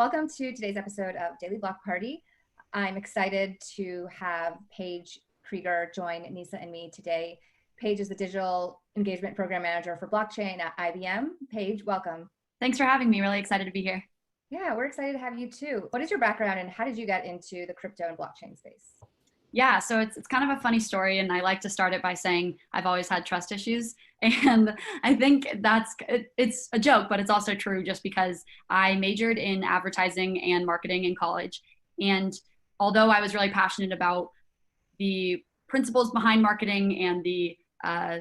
Welcome to today's episode of Daily Block Party. I'm excited to have Paige Krieger join Nisa and me today. Paige is the Digital Engagement Program Manager for Blockchain at IBM. Paige, welcome. Thanks for having me. Really excited to be here. Yeah, we're excited to have you too. What is your background and how did you get into the crypto and blockchain space? Yeah, so it's kind of a funny story, and I like to start it by saying I've always had trust issues, and I think it's a joke, but it's also true just because I majored in advertising and marketing in college, and although I was really passionate about the principles behind marketing and the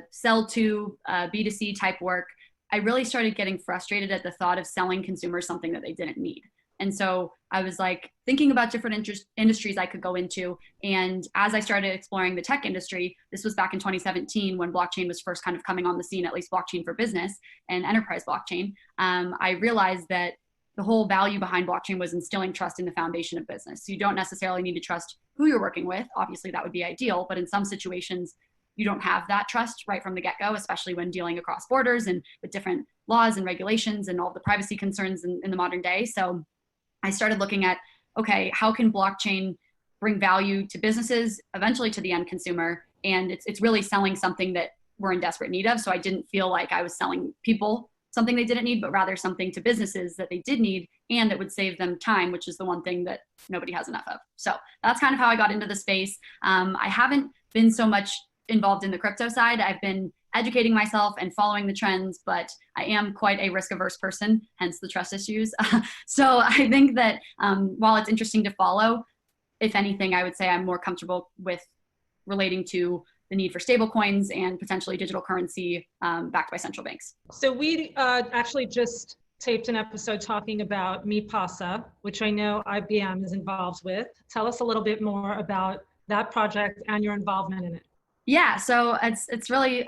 sell to B2C type work, I really started getting frustrated at the thought of selling consumers something that they didn't need. And so I was like thinking about different industries I could go into. And as I started exploring the tech industry, this was back in 2017 when blockchain was first kind of coming on the scene, at least blockchain for business and enterprise blockchain. I realized that the whole value behind blockchain was instilling trust in the foundation of business. So you don't necessarily need to trust who you're working with. Obviously, that would be ideal. But in some situations, you don't have that trust right from the get-go, especially when dealing across borders and with different laws and regulations and all the privacy concerns in the modern day. So I started looking at, okay, how can blockchain bring value to businesses, eventually to the end consumer? And it's really selling something that we're in desperate need of. So I didn't feel like I was selling people something they didn't need, but rather something to businesses that they did need and that would save them time, which is the one thing that nobody has enough of. So that's kind of how I got into the space. I haven't been so much involved in the crypto side. I've been educating myself and following the trends, but I am quite a risk-averse person, hence the trust issues. So I think that while it's interesting to follow, if anything, I would say I'm more comfortable with relating to the need for stable coins and potentially digital currency backed by central banks. So we actually just taped an episode talking about MiPasa, which I know IBM is involved with. Tell us a little bit more about that project and your involvement in it. Yeah, so it's really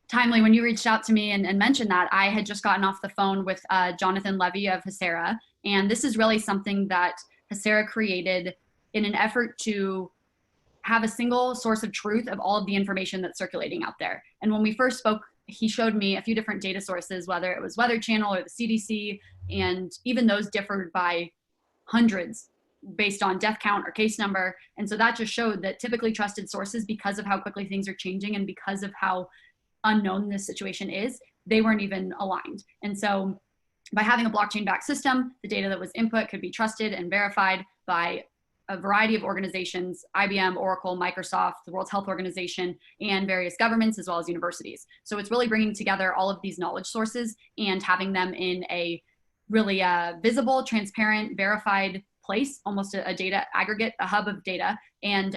timely when you reached out to me and mentioned that. I had just gotten off the phone with Jonathan Levy of Massara, and this is really something that Massara created in an effort to have a single source of truth of all of the information that's circulating out there. And when we first spoke, he showed me a few different data sources, whether it was Weather Channel or the CDC, and even those differed by hundreds based on death count or case number. And so that just showed that typically trusted sources, because of how quickly things are changing and because of how unknown this situation is, they weren't even aligned. And so by having a blockchain-backed system, the data that was input could be trusted and verified by a variety of organizations: IBM, Oracle, Microsoft, the World Health Organization, and various governments, as well as universities. So it's really bringing together all of these knowledge sources and having them in a really visible, transparent, verified place, almost a data aggregate, a hub of data, and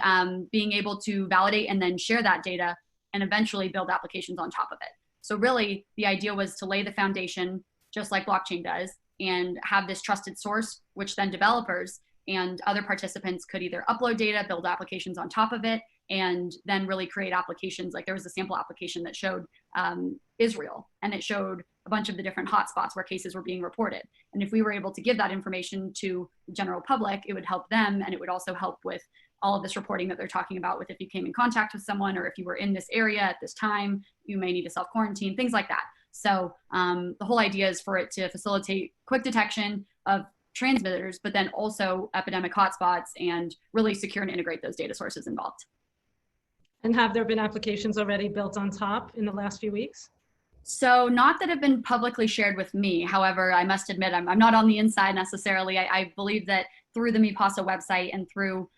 being able to validate and then share that data and eventually build applications on top of it. So really the idea was to lay the foundation just like blockchain does and have this trusted source, which then developers and other participants could either upload data, build applications on top of it, and then really create applications. Like there was a sample application that showed Israel, and it showed a bunch of the different hotspots where cases were being reported. And if we were able to give that information to the general public, it would help them, and it would also help with all of this reporting that they're talking about with if you came in contact with someone, or if you were in this area at this time, you may need to self-quarantine, things like that. So the whole idea is for it to facilitate quick detection of transmitters, but then also epidemic hotspots, and really secure and integrate those data sources involved. And have there been applications already built on top in the last few weeks? So not that have been publicly shared with me. However, I must admit, I'm not on the inside necessarily. I believe that through the MiPasa website and through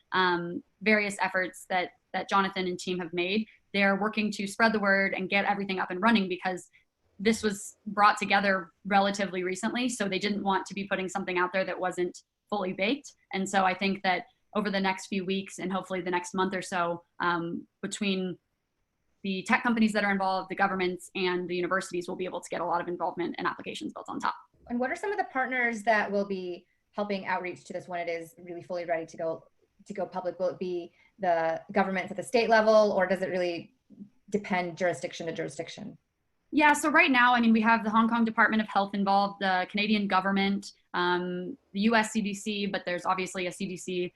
various efforts that Jonathan and team have made, they're working to spread the word and get everything up and running, because this was brought together relatively recently. So they didn't want to be putting something out there that wasn't fully baked. And so I think that over the next few weeks and hopefully the next month or so, between the tech companies that are involved, the governments, and the universities, will be able to get a lot of involvement and applications built on top. And what are some of the partners that will be helping outreach to this when it is really fully ready to go public? Will it be the governments at the state level, or does it really depend jurisdiction to jurisdiction? Yeah, so right now, I mean, we have the Hong Kong Department of Health involved, the Canadian government, the US CDC, but there's obviously a CDC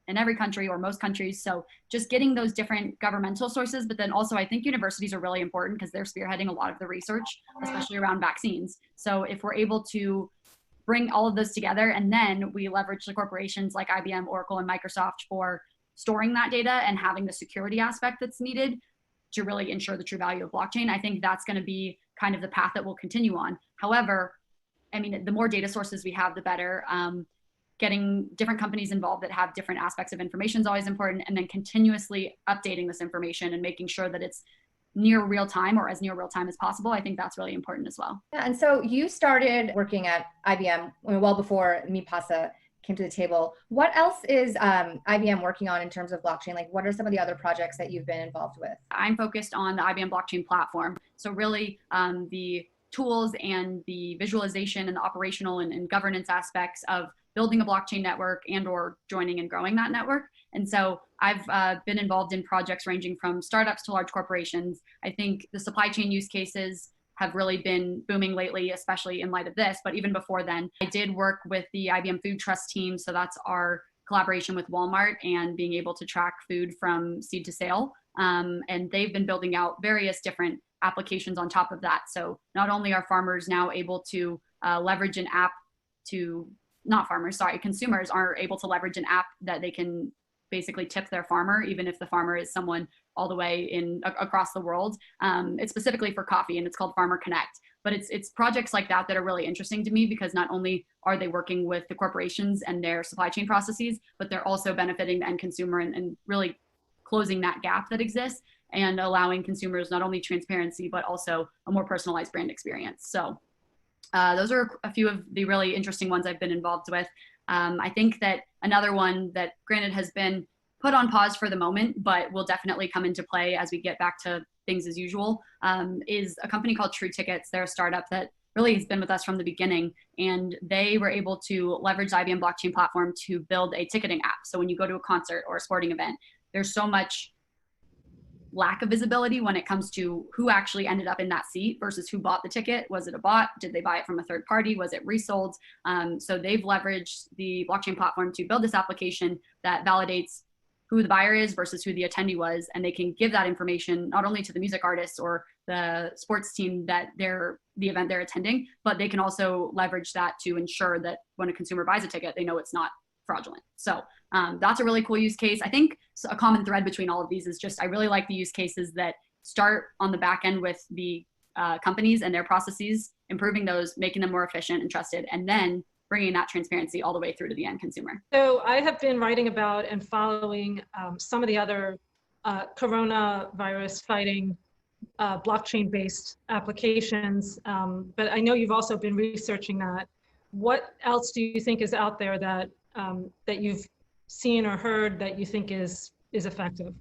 in every country or most countries. So just getting those different governmental sources, but then also I think universities are really important because they're spearheading a lot of the research, especially around vaccines. So if we're able to bring all of those together, and then we leverage the corporations like IBM, Oracle, and Microsoft for storing that data and having the security aspect that's needed to really ensure the true value of blockchain. I think that's going to be kind of the path that we'll continue on. However, I mean, the more data sources we have, the better. Getting different companies involved that have different aspects of information is always important, and then continuously updating this information and making sure that it's near real time or as near real time as possible. I think that's really important as well. Yeah, and so you started working at IBM well before MiPasa came to the table. What else is IBM working on in terms of blockchain? Like, what are some of the other projects that you've been involved with? I'm focused on the IBM blockchain platform. So really the tools and the visualization and the operational and governance aspects of building a blockchain network and or joining and growing that network. And so I've been involved in projects ranging from startups to large corporations. I think the supply chain use cases have really been booming lately, especially in light of this. But even before then, I did work with the IBM Food Trust team. So that's our collaboration with Walmart and being able to track food from seed to sale. And they've been building out various different applications on top of that. So not only are farmers now able to leverage an app to, not farmers, sorry, consumers are able to leverage an app that they can basically tip their farmer, even if the farmer is someone all the way in across the world. It's specifically for coffee and it's called Farmer Connect. But it's projects like that that are really interesting to me because not only are they working with the corporations and their supply chain processes, but they're also benefiting the end consumer and really closing that gap that exists and allowing consumers not only transparency, but also a more personalized brand experience. So those are a few of the really interesting ones I've been involved with. I think that another one that granted has been put on pause for the moment, but will definitely come into play as we get back to things as usual, is a company called True Tickets. They're a startup that really has been with us from the beginning, and they were able to leverage the IBM blockchain platform to build a ticketing app. So when you go to a concert or a sporting event, there's so much lack of visibility when it comes to who actually ended up in that seat versus who bought the ticket. Was it a bot? Did they buy it from a third party? Was it resold? So they've leveraged the blockchain platform to build this application that validates who the buyer is versus who the attendee was. And they can give that information not only to the music artists or the sports team that the event they're attending, but they can also leverage that to ensure that when a consumer buys a ticket, they know it's not fraudulent. So that's a really cool use case. I think a common thread between all of these is just I really like the use cases that start on the back end with the companies and their processes, improving those, making them more efficient and trusted, and then bringing that transparency all the way through to the end consumer. So I have been writing about and following some of the other coronavirus fighting blockchain-based applications, but I know you've also been researching that. What else do you think is out there that that you've seen or heard that you think is effective?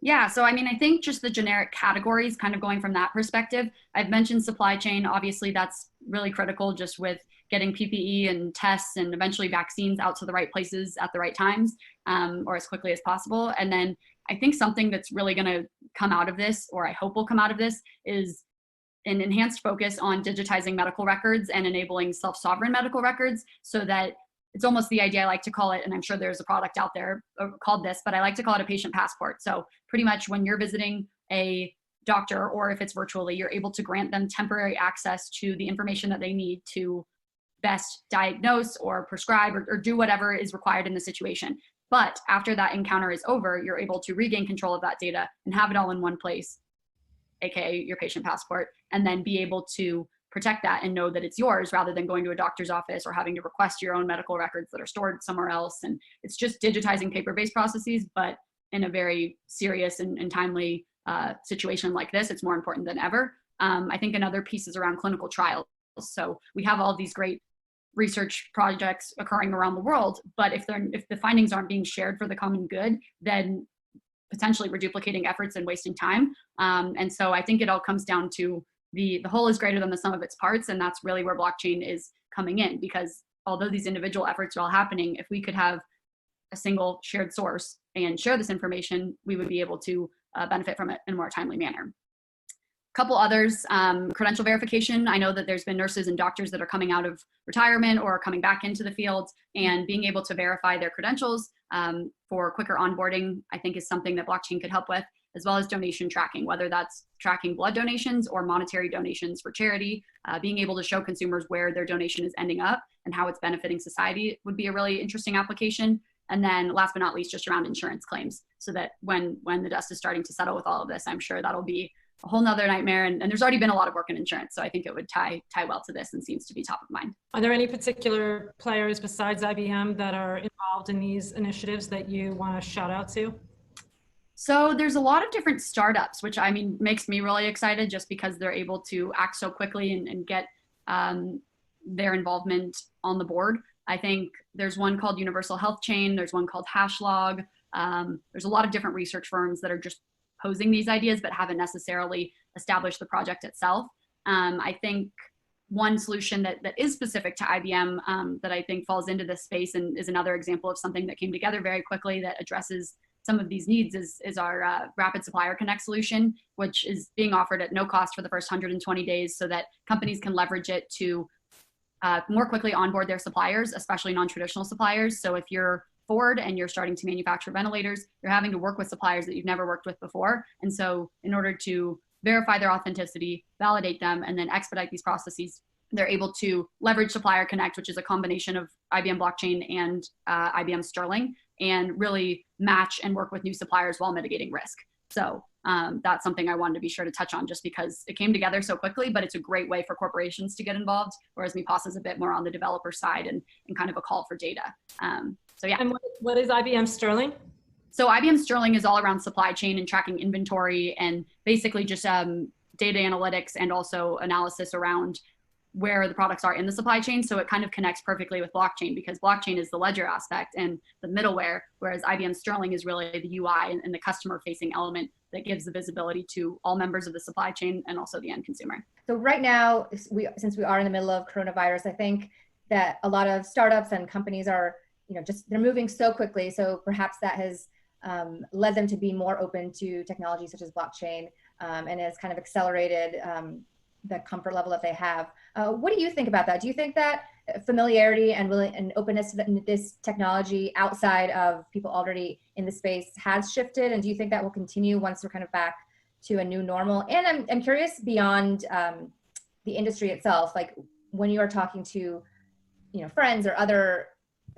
Yeah, so I mean, I think just the generic categories, kind of going from that perspective. I've mentioned supply chain. Obviously, that's really critical just with getting PPE and tests and eventually vaccines out to the right places at the right times or as quickly as possible. And then I think something that's really going to come out of this, or I hope will come out of this, is an enhanced focus on digitizing medical records and enabling self-sovereign medical records so that it's almost the idea I like to call it, and I'm sure there's a product out there called this, but I like to call it a patient passport. So pretty much when you're visiting a doctor, or if it's virtually, you're able to grant them temporary access to the information that they need to best diagnose or prescribe or do whatever is required in the situation. But after that encounter is over, you're able to regain control of that data and have it all in one place, AKA your patient passport, and then be able to protect that and know that it's yours rather than going to a doctor's office or having to request your own medical records that are stored somewhere else. And it's just digitizing paper-based processes, but in a very serious and timely situation like this, it's more important than ever. I think another piece is around clinical trials. So we have all these great research projects occurring around the world, but if the findings aren't being shared for the common good, then potentially we're duplicating efforts and wasting time. And so I think it all comes down to the whole is greater than the sum of its parts. And that's really where blockchain is coming in, because although these individual efforts are all happening, if we could have a single shared source and share this information, we would be able to benefit from it in a more timely manner. A couple others, credential verification. I know that there's been nurses and doctors that are coming out of retirement or coming back into the field, and being able to verify their credentials for quicker onboarding, I think is something that blockchain could help with, as well as donation tracking, whether that's tracking blood donations or monetary donations for charity, being able to show consumers where their donation is ending up and how it's benefiting society would be a really interesting application. And then last but not least, just around insurance claims, so that when the dust is starting to settle with all of this, I'm sure that'll be a whole nother nightmare. And there's already been a lot of work in insurance, so I think it would tie well to this and seems to be top of mind. Are there any particular players besides IBM that are involved in these initiatives that you want to shout out to? So there's a lot of different startups, which I mean makes me really excited just because they're able to act so quickly and get their involvement on the board. I think there's one called Universal Health Chain. There's one called Hashlog. There's a lot of different research firms that are just posing these ideas but haven't necessarily established the project itself. I think one solution that is specific to IBM that I think falls into this space and is another example of something that came together very quickly that addresses some of these needs is our Rapid Supplier Connect solution, which is being offered at no cost for the first 120 days so that companies can leverage it to more quickly onboard their suppliers, especially non-traditional suppliers. So if you're Ford and you're starting to manufacture ventilators, you're having to work with suppliers that you've never worked with before. And so in order to verify their authenticity, validate them, and then expedite these processes, they're able to leverage Supplier Connect, which is a combination of IBM blockchain and IBM Sterling, and really match and work with new suppliers while mitigating risk. So that's something I wanted to be sure to touch on just because it came together so quickly, but it's a great way for corporations to get involved, whereas MiPAS is a bit more on the developer side and kind of a call for data. So yeah. And what is IBM Sterling? So IBM Sterling is all around supply chain and tracking inventory and basically just data analytics and also analysis around where the products are in the supply chain. So it kind of connects perfectly with blockchain because blockchain is the ledger aspect and the middleware, whereas IBM Sterling is really the UI and the customer facing element that gives the visibility to all members of the supply chain and also the end consumer. So right now, since we are in the middle of coronavirus, I think that a lot of startups and companies are, they're moving so quickly. So perhaps that has led them to be more open to technology such as blockchain and has kind of accelerated the comfort level that they have. What do you think about that? Do you think that familiarity and openness to this technology outside of people already in the space has shifted? And do you think that will continue once we're kind of back to a new normal? And I'm curious beyond the industry itself, like when you are talking to, friends or other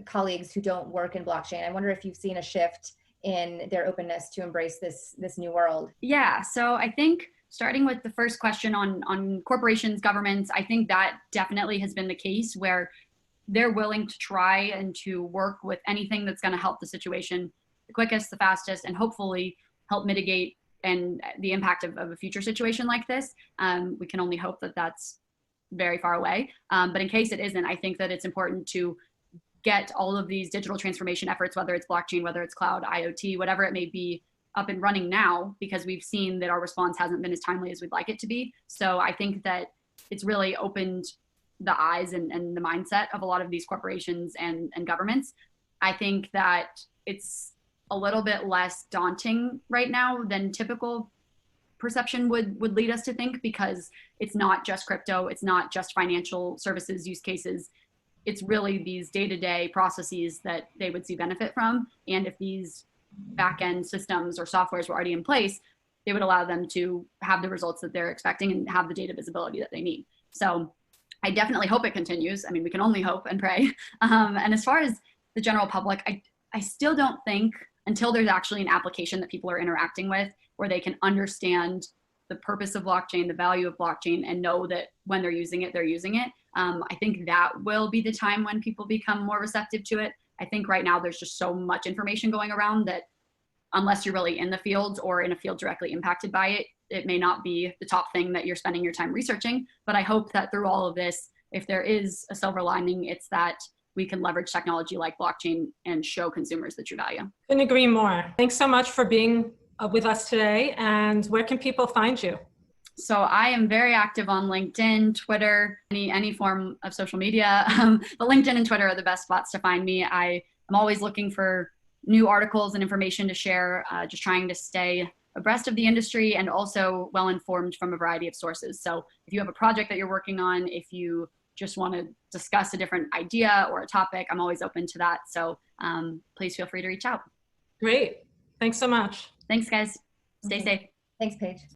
colleagues who don't work in blockchain, I wonder if you've seen a shift in their openness to embrace this new world. Yeah, so I think starting with the first question on corporations, governments, I think that definitely has been the case where they're willing to try and to work with anything that's going to help the situation the quickest, the fastest, and hopefully help mitigate and the impact of a future situation like this. We can only hope that that's very far away. But in case it isn't, I think that it's important to get all of these digital transformation efforts, whether it's blockchain, whether it's cloud, IoT, whatever it may be, up and running now, because we've seen that our response hasn't been as timely as we'd like it to be. So I think that it's really opened the eyes and the mindset of a lot of these corporations and governments. I think that it's a little bit less daunting right now than typical perception would lead us to think, because it's not just crypto, it's not just financial services use cases. It's really these day-to-day processes that they would see benefit from. And if these back-end systems or softwares were already in place, they would allow them to have the results that they're expecting and have the data visibility that they need. So I definitely hope it continues. I mean, we can only hope and pray. And as far as the general public, I still don't think until there's actually an application that people are interacting with where they can understand the purpose of blockchain, the value of blockchain, and know that when they're using it, they're using it. I think that will be the time when people become more receptive to it. I think right now there's just so much information going around that unless you're really in the field or in a field directly impacted by it, it may not be the top thing that you're spending your time researching. But I hope that through all of this, if there is a silver lining, it's that we can leverage technology like blockchain and show consumers the true value. Couldn't agree more. Thanks so much for being with us today. And where can people find you? So I am very active on LinkedIn, Twitter, any form of social media. But LinkedIn and Twitter are the best spots to find me. I am always looking for new articles and information to share, just trying to stay abreast of the industry and also well-informed from a variety of sources. So if you have a project that you're working on, if you just want to discuss a different idea or a topic, I'm always open to that. So please feel free to reach out. Great. Thanks so much. Thanks, guys. Stay safe. Thanks, Paige.